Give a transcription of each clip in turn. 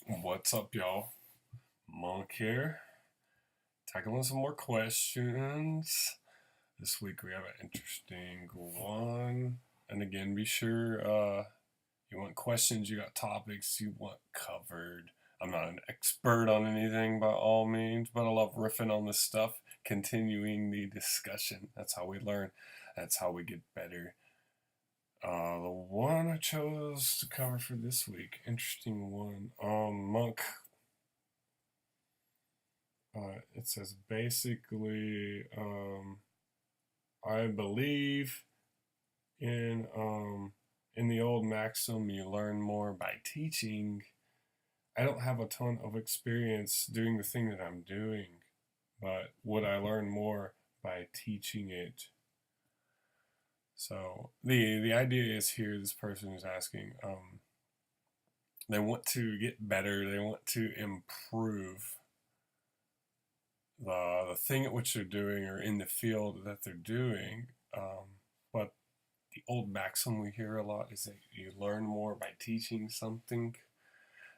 What's up, y'all? Monk here. Tackling some more questions. This week we have an interesting one. And again, be sure you want questions, you got topics you want covered. I'm not an expert on anything by all means, but I love riffing on this stuff, continuing the discussion. That's how we learn, that's how we get better. The one I chose to cover for this week, interesting one. Monk, it says basically, I believe in the old maxim, you learn more by teaching. I don't have a ton of experience doing the thing that I'm doing, but would I learn more by teaching it? So the idea is here. This person is asking. They want to get better. They want to improve the thing at which they're doing or in the field that they're doing. But the old maxim we hear a lot is that you learn more by teaching something.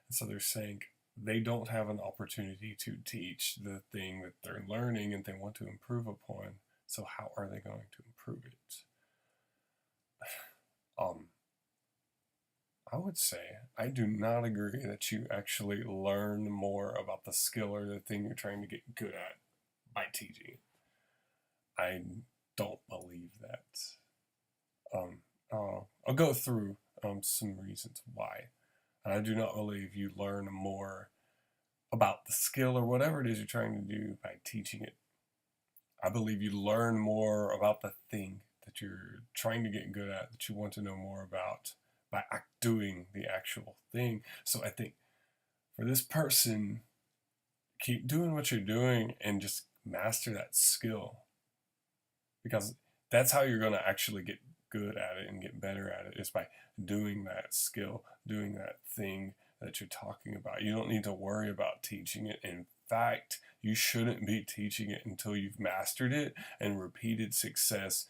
And so they're saying they don't have an opportunity to teach the thing that they're learning and they want to improve upon. So how are they going to improve it? I would say I do not agree that you actually learn more about the skill or the thing you're trying to get good at by teaching. I don't believe that. I'll go through some reasons why. I do not believe you learn more about the skill or whatever it is you're trying to do by teaching it. I believe you learn more about the thing that you're trying to get good at, that you want to know more about by doing the actual thing. So I think for this person, keep doing what you're doing and just master that skill, because that's how you're going to actually get good at it and get better at it, is by doing that skill, doing that thing that you're talking about. You don't need to worry about teaching it. In fact, you shouldn't be teaching it until you've mastered it and repeated success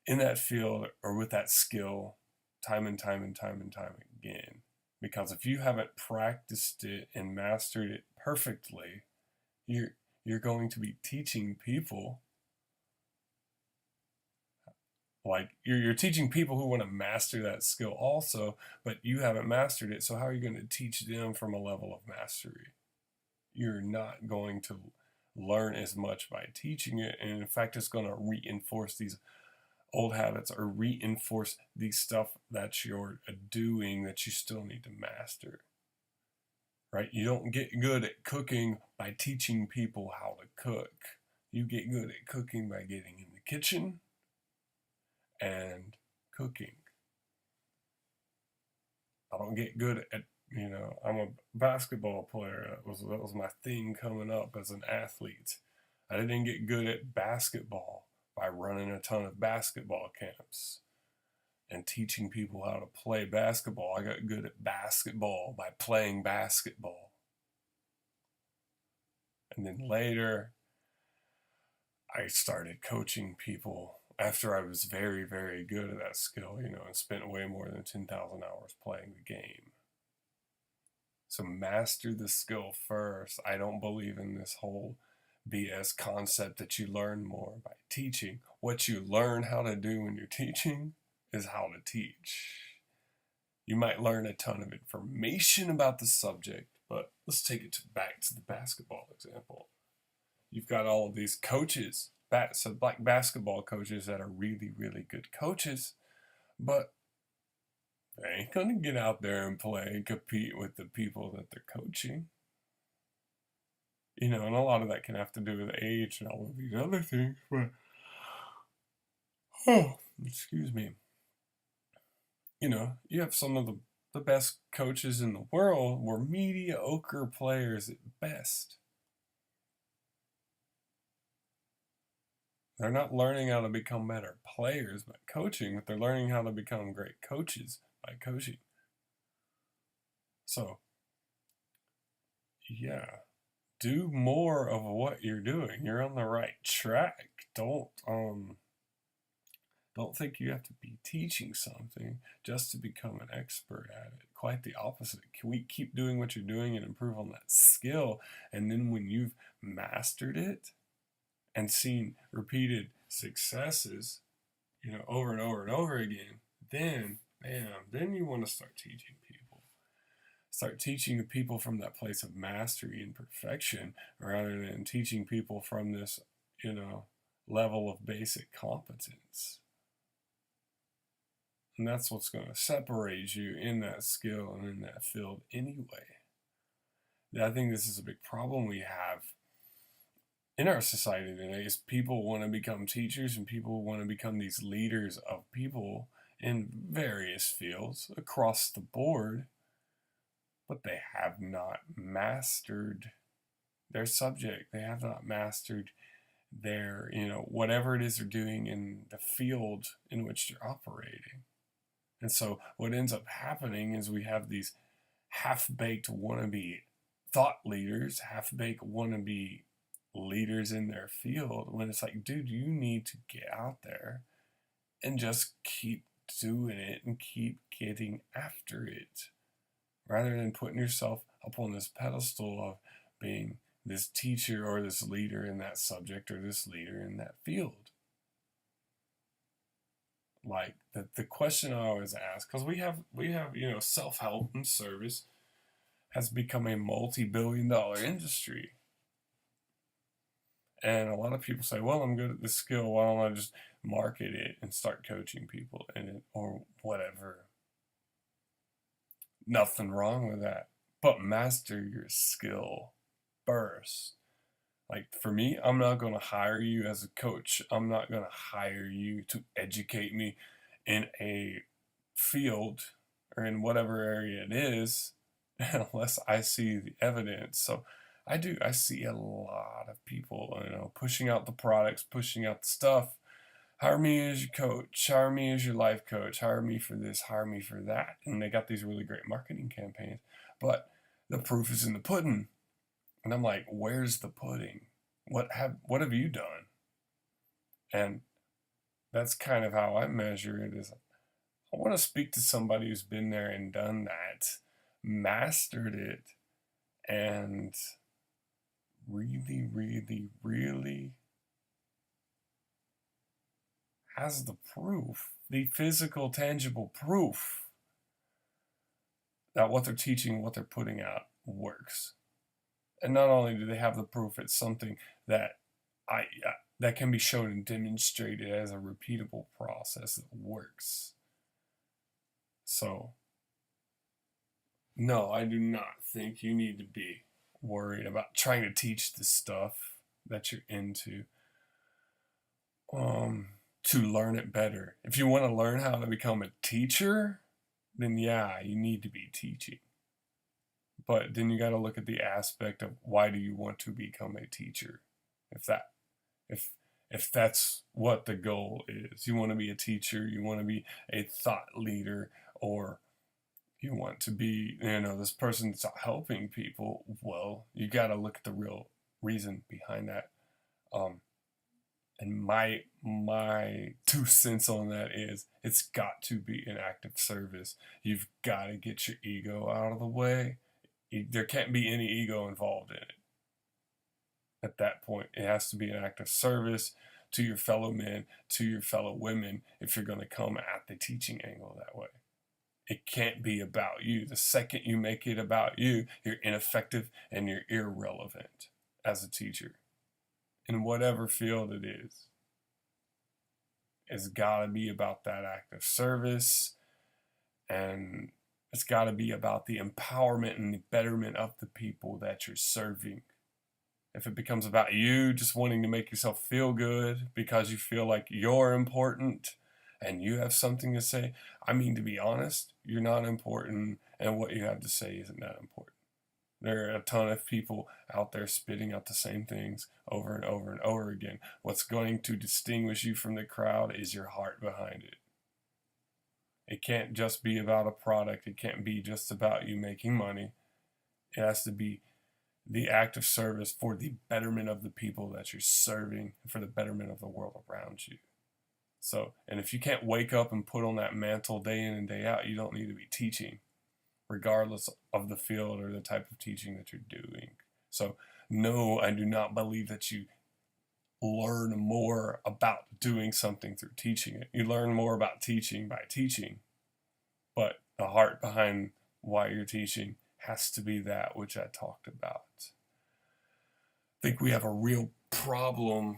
in that field or with that skill time and time and time and time again. Because if you haven't practiced it and mastered it perfectly, you're going to be teaching people. Like you're teaching people who want to master that skill also, but you haven't mastered it. So how are you going to teach them from a level of mastery? You're not going to learn as much by teaching it, and in fact, it's going to reinforce these old habits or reinforce the stuff that you're doing that you still need to master. Right? You don't get good at cooking by teaching people how to cook. You get good at cooking by getting in the kitchen and cooking. I don't get good at, I'm a basketball player. That was my thing coming up as an athlete. I didn't get good at basketball by running a ton of basketball camps and teaching people how to play basketball. I got good at basketball by playing basketball. And then later, I started coaching people after I was very, very good at that skill, and spent way more than 10,000 hours playing the game. So master the skill first. I don't believe in this whole BS concept that you learn more by teaching. What you learn how to do when you're teaching is how to teach. You might learn a ton of information about the subject, but let's take it back to the basketball example. You've got all of these coaches, so like basketball coaches that are really, really good coaches, but they ain't going to get out there and play and compete with the people that they're coaching. And a lot of that can have to do with age and all of these other things, but, excuse me. You have some of the best coaches in the world were mediocre players at best. They're not learning how to become better players by coaching, but they're learning how to become great coaches by coaching. So, yeah, do more of what you're doing. You're on the right track. Don't think you have to be teaching something just to become an expert at it. Quite the opposite. Can we keep doing what you're doing and improve on that skill? And then when you've mastered it and seen repeated successes, over and over and over again, then, bam, then you want to start teaching people. Start teaching people from that place of mastery and perfection rather than teaching people from this, level of basic competence. And that's what's going to separate you in that skill and in that field anyway. I think this is a big problem we have in our society today is people want to become teachers and people want to become these leaders of people in various fields across the board, but they have not mastered their subject. They have not mastered their, whatever it is they're doing in the field in which they're operating. And so what ends up happening is we have these half-baked wannabe thought leaders, half-baked wannabe leaders in their field, when it's like, dude, you need to get out there and just keep doing it and keep getting after it, rather than putting yourself up on this pedestal of being this teacher or this leader in that subject or this leader in that field. Like the question I always ask, because we have self-help and service has become a multi-billion-dollar industry. And a lot of people say, well, I'm good at this skill, why don't I just market it and start coaching people in it or whatever. Nothing wrong with that. But master your skill first. Like for me, I'm not going to hire you as a coach. I'm not going to hire you to educate me in a field or in whatever area it is unless I see the evidence. So I see a lot of people, pushing out the products, pushing out the stuff. Hire me as your coach, hire me as your life coach, hire me for this, hire me for that. And they got these really great marketing campaigns. But the proof is in the pudding. And I'm like, where's the pudding? What have you done? And that's kind of how I measure it is I want to speak to somebody who's been there and done that, mastered it, and really, really, really has the proof, the physical, tangible proof that what they're teaching, what they're putting out works. And not only do they have the proof, it's something that that can be shown and demonstrated as a repeatable process that works. So, no, I do not think you need to be worried about trying to teach the stuff that you're into to learn it better. If you want to learn how to become a teacher, then yeah, you need to be teaching. But then you got to look at the aspect of why do you want to become a teacher? If that's what the goal is, you want to be a teacher, you want to be a thought leader, or you want to be, this person that's helping people, well, you got to look at the real reason behind that. And my 2 cents on that is it's got to be an act of service. You've got to get your ego out of the way. There can't be any ego involved in it. At that point, it has to be an act of service to your fellow men, to your fellow women, if you're going to come at the teaching angle that way. It can't be about you. The second you make it about you, you're ineffective and you're irrelevant as a teacher. In whatever field it is. It's got to be about that act of service, and it's got to be about the empowerment and the betterment of the people that you're serving. If it becomes about you just wanting to make yourself feel good because you feel like you're important and you have something to say, to be honest, you're not important, and what you have to say isn't that important. There are a ton of people out there spitting out the same things over and over and over again. What's going to distinguish you from the crowd is your heart behind it. It can't just be about a product. It can't be just about you making money. It has to be the act of service for the betterment of the people that you're serving, for the betterment of the world around you. So, and if you can't wake up and put on that mantle day in and day out, you don't need to be teaching, regardless of the field or the type of teaching that you're doing. So, no, I do not believe that you learn more about doing something through teaching it. You learn more about teaching by teaching, but the heart behind why you're teaching has to be that which I talked about. I think we have a real problem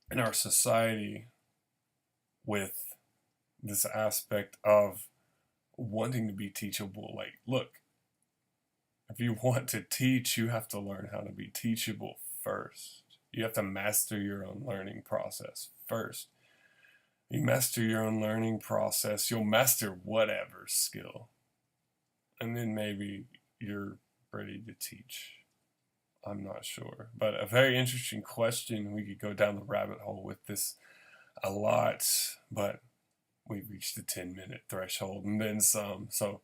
in our society with this aspect of wanting to be teachable. Like, look, if you want to teach, you have to learn how to be teachable first. You have to master your own learning process first. You master your own learning process, you'll master whatever skill. And then maybe you're ready to teach. I'm not sure. But a very interesting question. We could go down the rabbit hole with this a lot, but we reached the 10-minute threshold and then some. So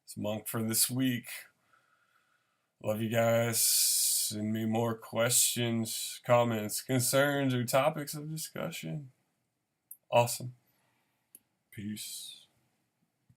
it's Monk for this week. Love you guys. Send me more questions, comments, concerns, or topics of discussion. Awesome. Peace.